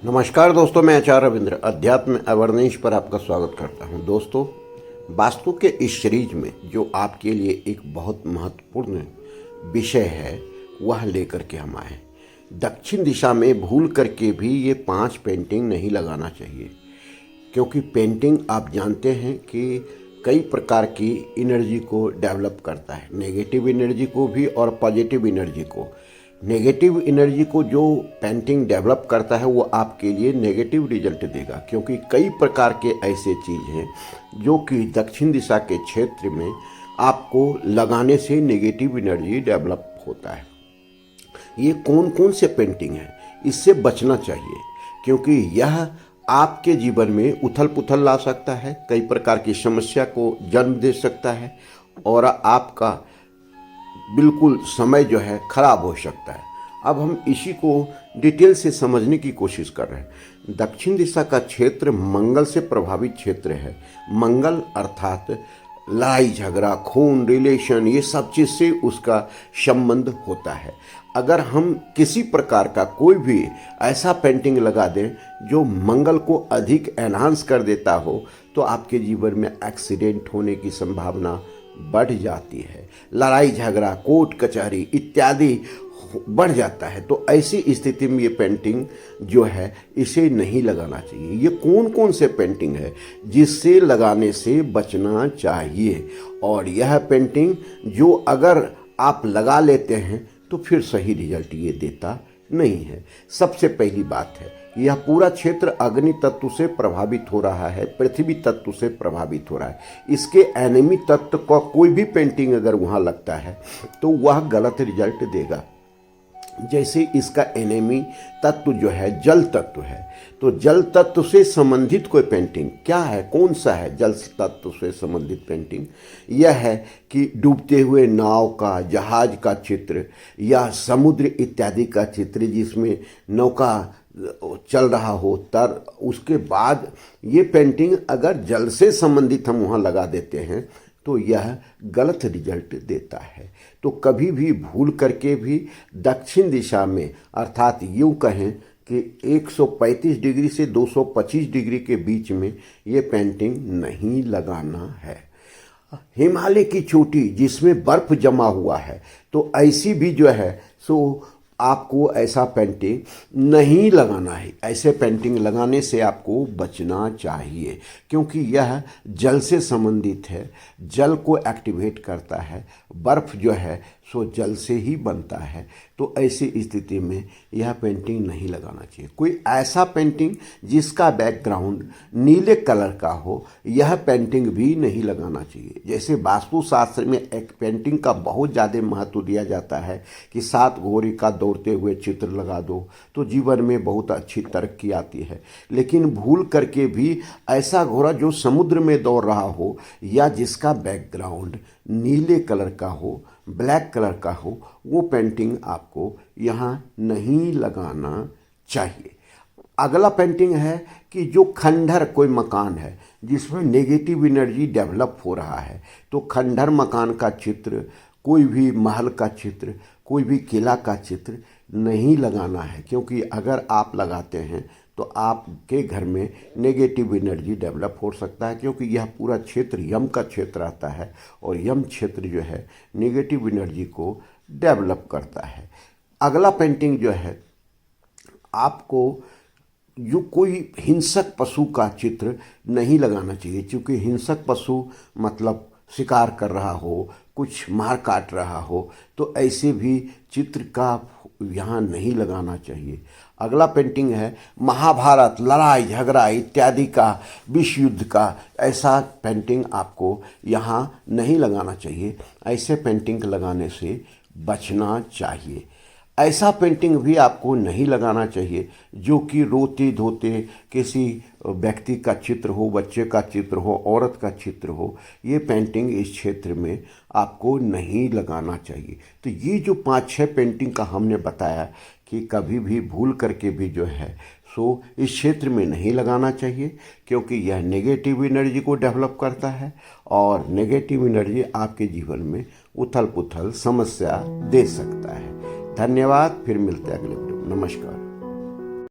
नमस्कार दोस्तों, मैं आचार्य रविंद्र अध्यात्म अवर्नेश पर आपका स्वागत करता हूं। दोस्तों, वास्तु के इस सीरीज में जो आपके लिए एक बहुत महत्वपूर्ण विषय है वह लेकर के हम आए। दक्षिण दिशा में भूल करके भी ये 5 पेंटिंग नहीं लगाना चाहिए, क्योंकि पेंटिंग आप जानते हैं कि कई प्रकार की एनर्जी को डेवलप करता है, नेगेटिव एनर्जी को भी और पॉजिटिव एनर्जी को। नेगेटिव एनर्जी को जो पेंटिंग डेवलप करता है वो आपके लिए नेगेटिव रिजल्ट देगा, क्योंकि कई प्रकार के ऐसे चीज़ हैं जो कि दक्षिण दिशा के क्षेत्र में आपको लगाने से नेगेटिव एनर्जी डेवलप होता है। ये कौन कौन से पेंटिंग है, इससे बचना चाहिए, क्योंकि यह आपके जीवन में उथल पुथल ला सकता है, कई प्रकार की समस्या को जन्म दे सकता है और आपका बिल्कुल समय जो है खराब हो सकता है। अब हम इसी को डिटेल से समझने की कोशिश कर रहे हैं। दक्षिण दिशा का क्षेत्र मंगल से प्रभावित क्षेत्र है। मंगल अर्थात लड़ाई झगड़ा, खून, रिलेशन, ये सब चीज़ से उसका संबंध होता है। अगर हम किसी प्रकार का कोई भी ऐसा पेंटिंग लगा दें जो मंगल को अधिक एनहांस कर देता हो, तो आपके जीवन में एक्सीडेंट होने की संभावना बढ़ जाती है, लड़ाई झगड़ा, कोर्ट कचहरी इत्यादि बढ़ जाता है। तो ऐसी स्थिति में ये पेंटिंग जो है इसे नहीं लगाना चाहिए। ये कौन कौन से पेंटिंग है जिससे लगाने से बचना चाहिए, और यह पेंटिंग जो अगर आप लगा लेते हैं तो फिर सही रिजल्ट ये देता नहीं है। सबसे पहली बात है, यह पूरा क्षेत्र अग्नि तत्व से प्रभावित हो रहा है, पृथ्वी तत्व से प्रभावित हो रहा है। इसके एनिमी तत्व का कोई भी पेंटिंग अगर वहाँ लगता है तो वह गलत रिजल्ट देगा। जैसे इसका एनिमी तत्व जो है जल तत्व है, तो जल तत्व से संबंधित कोई पेंटिंग क्या है, कौन सा है जल तत्व से संबंधित पेंटिंग? यह है कि डूबते हुए नाव का, जहाज का चित्र या समुद्र इत्यादि का चित्र जिसमें नौका चल रहा हो, तर उसके बाद ये पेंटिंग अगर जल से संबंधित हम वहाँ लगा देते हैं तो यह गलत रिजल्ट देता है। तो कभी भी भूल करके भी दक्षिण दिशा में, अर्थात यूँ कहें कि 135 डिग्री से 225 डिग्री के बीच में ये पेंटिंग नहीं लगाना है। हिमालय की चोटी जिसमें बर्फ जमा हुआ है, तो ऐसी भी जो है सो आपको ऐसा पेंटिंग नहीं लगाना है। ऐसे पेंटिंग लगाने से आपको बचना चाहिए, क्योंकि यह जल से संबंधित है, जल को एक्टिवेट करता है। बर्फ जो है सो जल से ही बनता है। तो ऐसी स्थिति में यह पेंटिंग नहीं लगाना चाहिए। कोई ऐसा पेंटिंग जिसका बैकग्राउंड नीले कलर का हो, यह पेंटिंग भी नहीं लगाना चाहिए। जैसे वास्तुशास्त्र में एक पेंटिंग का बहुत ज़्यादा महत्व दिया जाता है कि 7 घोड़े का दौड़ते हुए चित्र लगा दो तो जीवन में बहुत अच्छी तरक्की आती है। लेकिन भूल करके भी ऐसा घोड़ा जो समुद्र में दौड़ रहा हो या जिसका बैकग्राउंड नीले कलर का हो, ब्लैक कलर का हो, वो पेंटिंग आपको यहाँ नहीं लगाना चाहिए। अगला पेंटिंग है कि जो खंडहर कोई मकान है जिसमें नेगेटिव एनर्जी डेवलप हो रहा है, तो खंडहर मकान का चित्र, कोई भी महल का चित्र, कोई भी किला का चित्र नहीं लगाना है, क्योंकि अगर आप लगाते हैं तो आपके घर में नेगेटिव एनर्जी डेवलप हो सकता है, क्योंकि यह पूरा क्षेत्र यम का क्षेत्र आता है और यम क्षेत्र जो है नेगेटिव एनर्जी को डेवलप करता है। अगला पेंटिंग जो है, आपको जो कोई हिंसक पशु का चित्र नहीं लगाना चाहिए, क्योंकि हिंसक पशु मतलब शिकार कर रहा हो, कुछ मार काट रहा हो, तो ऐसे भी चित्र का यहाँ नहीं लगाना चाहिए। अगला पेंटिंग है महाभारत, लड़ाई झगड़ा इत्यादि का, विश्व युद्ध का, ऐसा पेंटिंग आपको यहाँ नहीं लगाना चाहिए। ऐसे पेंटिंग लगाने से बचना चाहिए। ऐसा पेंटिंग भी आपको नहीं लगाना चाहिए जो कि रोते धोते किसी व्यक्ति का चित्र हो, बच्चे का चित्र हो, औरत का चित्र हो। ये पेंटिंग इस क्षेत्र में आपको नहीं लगाना चाहिए। तो ये जो 5-6 पेंटिंग का हमने बताया कि कभी भी भूल करके भी जो है सो इस क्षेत्र में नहीं लगाना चाहिए, क्योंकि यह नेगेटिव एनर्जी को डेवलप करता है और नेगेटिव एनर्जी आपके जीवन में उथल पुथल समस्या दे सकता है। धन्यवाद। फिर मिलते हैं अगले वीडियो। नमस्कार।